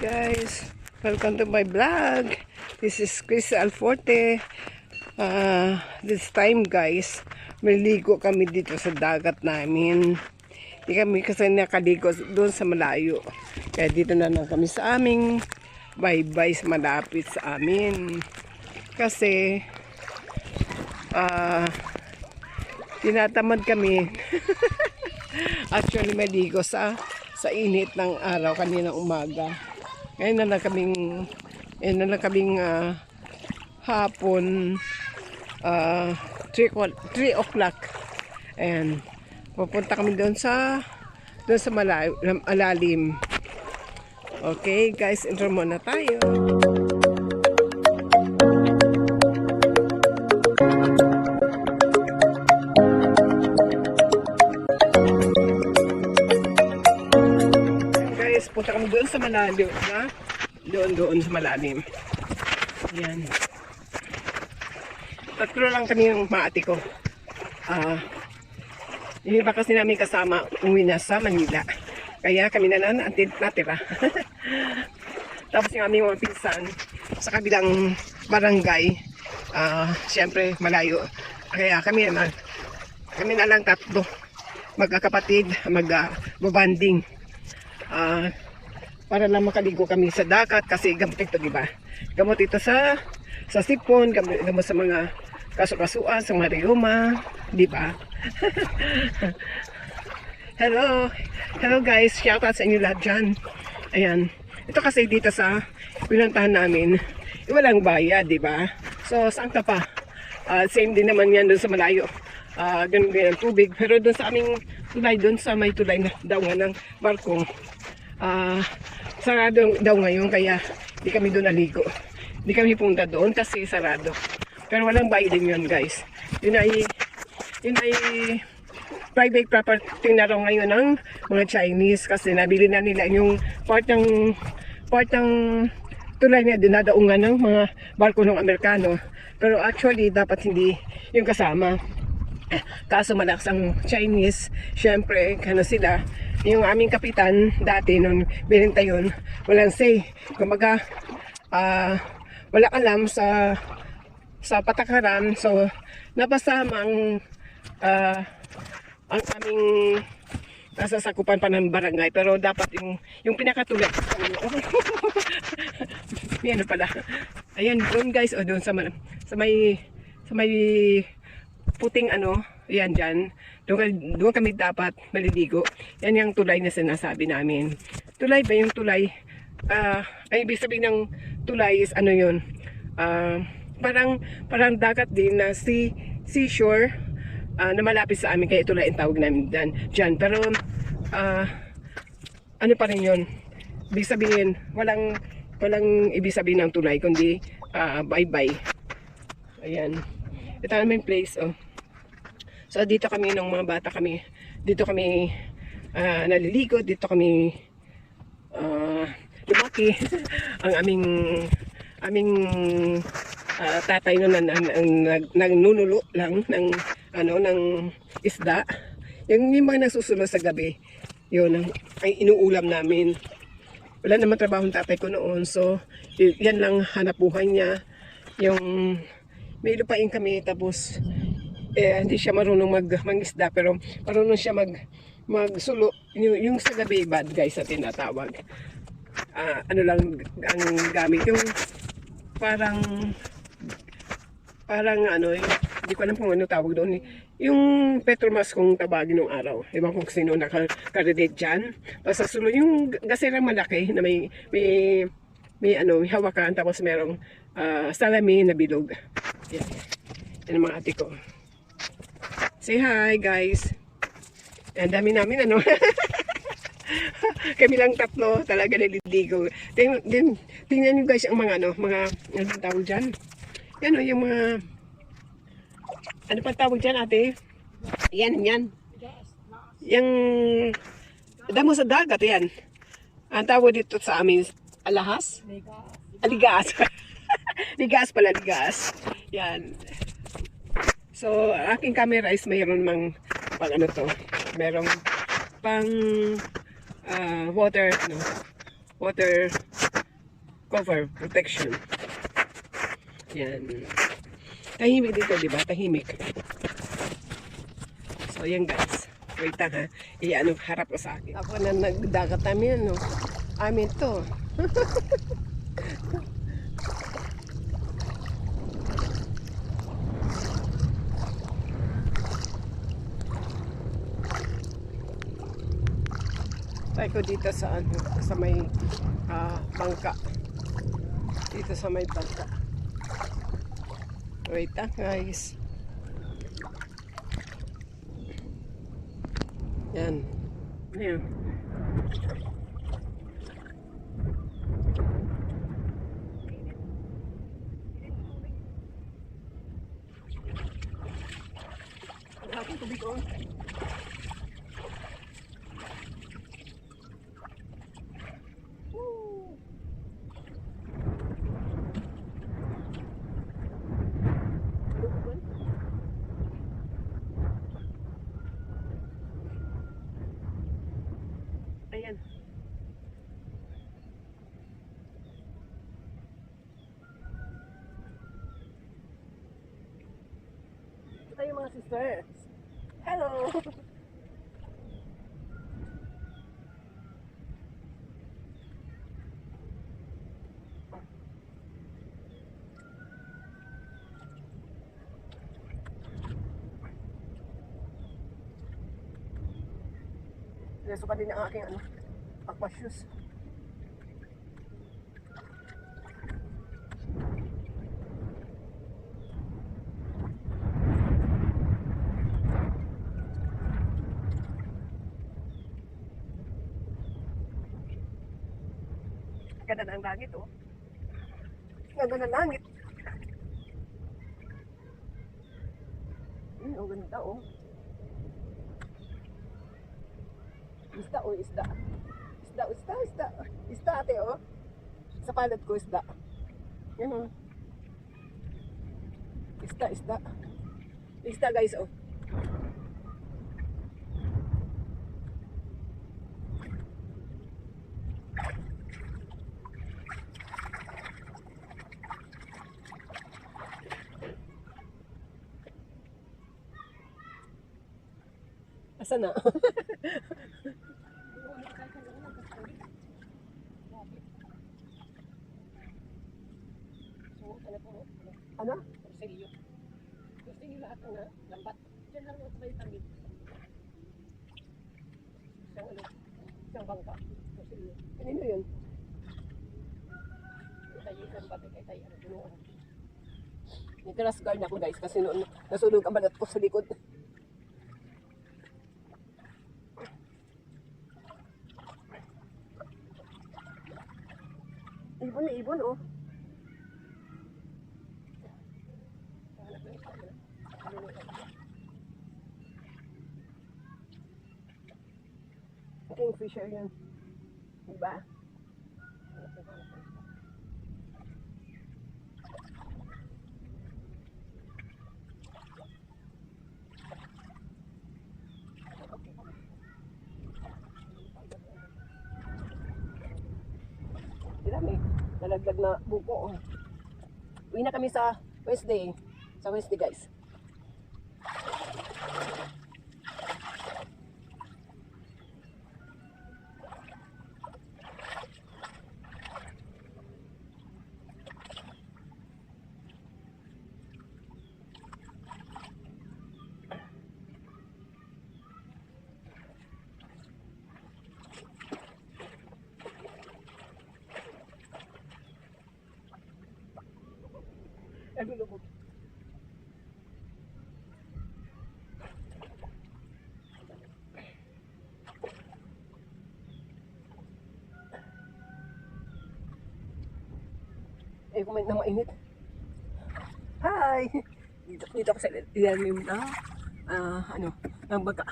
Guys, welcome to my vlog. This is Chris Alforte. This time guys, maligo kami dito sa dagat namin. Hindi kami kasi nakaligo doon sa malayo. Kaya dito na lang kami sa aming baybay sa malapit sa amin. Kasi tinatamad kami. Actually maligo sa init ng araw kaninang umaga. Ngayon na lang kaming hapon 3 o'clock. And pupunta kami doon sa malalim. Okay guys, intro muna tayo. Punta kami doon sa malalim, na? Doon sa malalim. Yan. Tatlo lang kami ng maati ko. Yung iba kasi namin kasama uwi na sa Manila. Kaya kami na lang natira. Tapos yung aming mga pinsan sa kabilang barangay, siyempre malayo. Kaya kami na lang tatlo magkakapatid, mag-banding. Para lang makaligo kami sa dagat kasi gamot ito, di ba? Gamot ito sa sipon, gamot sa mga kaso-kasuan, sa mga rheuma, di ba? Hello guys, shout out sa inyo lahat dyan. Ayan, ito kasi dito sa pinuntahan namin, walang bayad, di ba? So, saan ka pa? Same din naman yan doon sa malayo. Ganun din ang tubig, pero doon sa aming tulay, doon sa may tulay na daw nga ng barko, sarado daw ngayon, kaya hindi kami doon naligo. Hindi kami punta doon kasi sarado. Pero walang bayad din yun guys. Yun ay private property na raw ngayon ng mga Chinese kasi nabili na nila yung part ng tulay na dinadaungan ng mga barko ng Amerikano. Pero actually dapat hindi yung kasama. Kaso malakas ang Chinese, syempre sila, yung aming kapitan dati nung binenta yun, walang say, kumbaga wala alam sa patakaran. So napasama ang aming nasasakupan pa ng barangay, pero dapat yung pinakatulad may ano pala, ayan doon guys, o doon sa may puting yan dyan. Doon kami dapat maliligo. Yan yung tulay na sinasabi namin. Tulay ba yung tulay? Ay, ibig sabihin ng tulay is yun? Parang dagat din na seashore na malapit sa amin. Kaya tulay ang tawag namin dyan. Pero, ano pa rin yun? Ibig sabihin, walang ibig sabihin ng tulay, kundi bye-bye. Ayan. Ito naman yung place, oh. So, dito kami nung mga bata kami. Dito kami naliligo. Dito kami lumaki. Ang aming tatay noon nagnunulo lang ng isda. Yung mga nasusulo sa gabi. Yun ang inuulam namin. Wala naman trabaho ng tatay ko noon. So, yan lang hanap buhay niya. Yung may lupain kami, tapos hindi siya marunong mangisda, pero marunong siya magsulo. Yung sa gabi bad guys na tinatawag. Lang ang gamit, yung parang hindi ko alam kung ano tawag doon. Yung petromas kung tabagin ng araw. Ewan kung sino nakarelate dyan. Basta sulo yung gaserang malaki na may hawakan, tapos merong salamin na bilog. Yan. Yan ang mga ate ko. Say hi guys. Ang dami namin kami lang tatlo talaga naliligo. Tingnan nyo guys ang mga anong tawag dyan. Yan yung mga ano pa tawag dyan ate? Yan. Yung damo sa dagat yan. Ang tawag dito sa amin alahas? Aligas. Ligas pala, ligas. Yan. So, aking camera is mayroon mang merong pang water cover, protection. Yan. Tahimik dito, di ba? Tahimik. So, yan guys. Wait lang ha. Ano, harap ko sa akin. Ako na nagdagat namin, ano. Amin to. Tayo ko dito sa ano, sa may bangka. Dito sa may bangka. Wait lang guys. Yan. Ayan. Ang aking tubig ko. Ayan. Ito yung mga sisters. Hello! Nasuka din ang aking ano, aqua shoes. Ganda na ang langit, oh. Ganda na langit. Ang ganda, oh. Isda, oh, isda. Isda, isda, isda. Isda, ate, oh. Sa palad ko, isda. Yan, oh. Isda, isda. Isda, guys, oh. Asa na? Ano? Roselio. Roselio lahat ng lambat. Diyan lang ako may tangit. Isang ano? Isang bangka. Roselio. Kanino yun? Tayo isang bate kay tayo. Bunuan. Nitiras guard na ako guys kasi noon nasunog ang balat ko sa likod. Ibon na ibon, oh. Kingfisher yan. Diba? Dami. Nalaglag na buko. Oh. Uwi na kami sa Wednesday. Sa Wednesday, guys. Nagulo ko. Eh, kumain na mainit. Hi! Dito ako sa ilalim na ano, ng baga.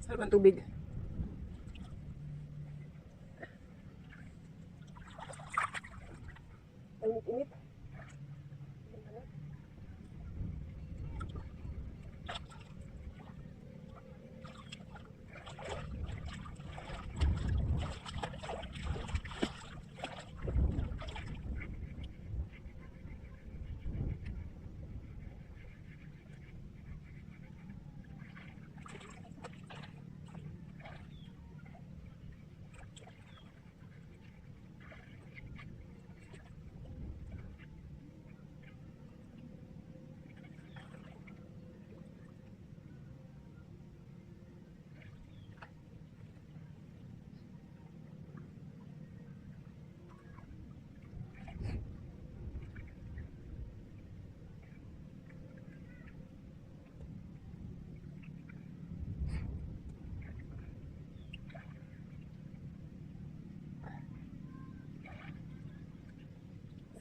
Sarap ang tubig. Ang init-init.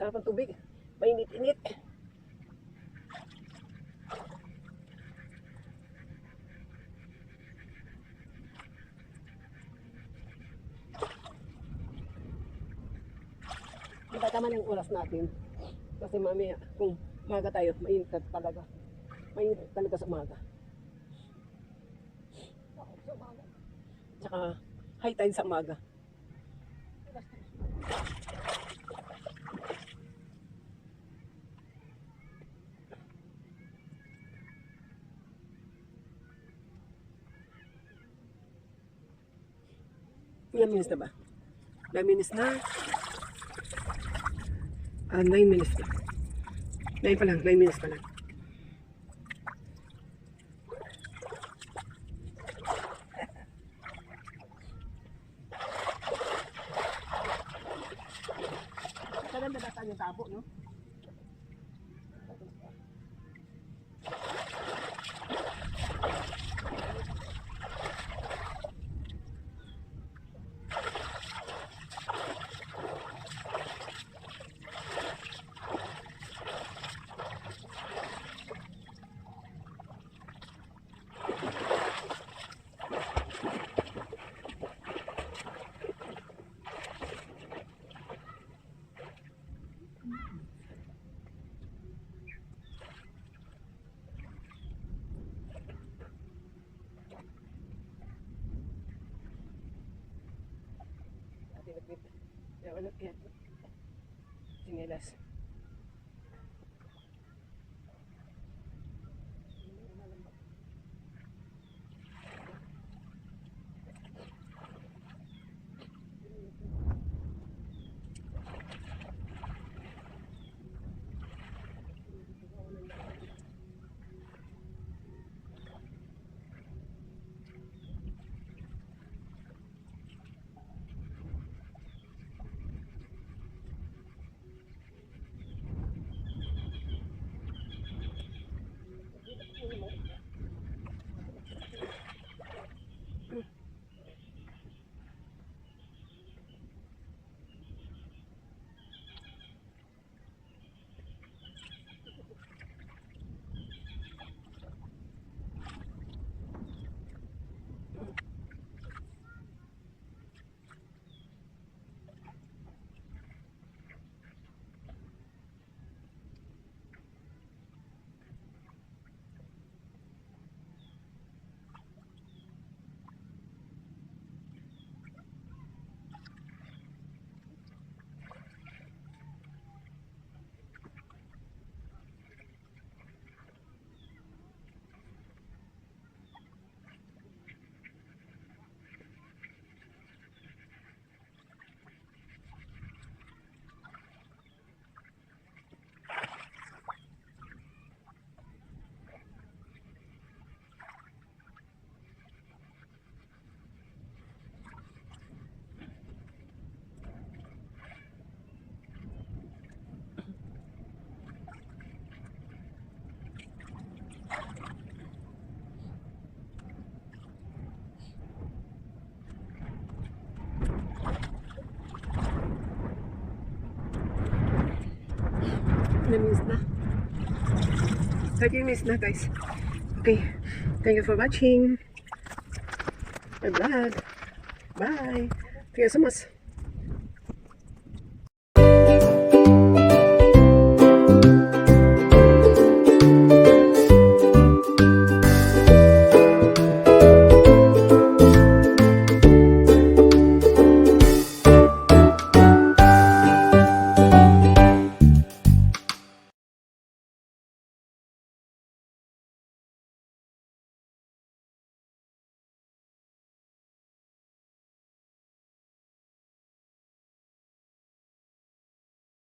Sarap ang tubig. Mainit-init. Diba tama ng oras natin? Kasi mamaya, kung umaga tayo, mainit talaga. Mainit talaga sa umaga. Tsaka high tide sa umaga. Ilang minutes na ba? 9 minutes na. 9 minutes na. 9 pa lang, 9 minutes pa lang. Kailan ba datan yung tabo, no? Sinilas. Na-miss na. 30 minutes na, guys. Okay. Thank you for watching my vlog. Bye. Thank you so much.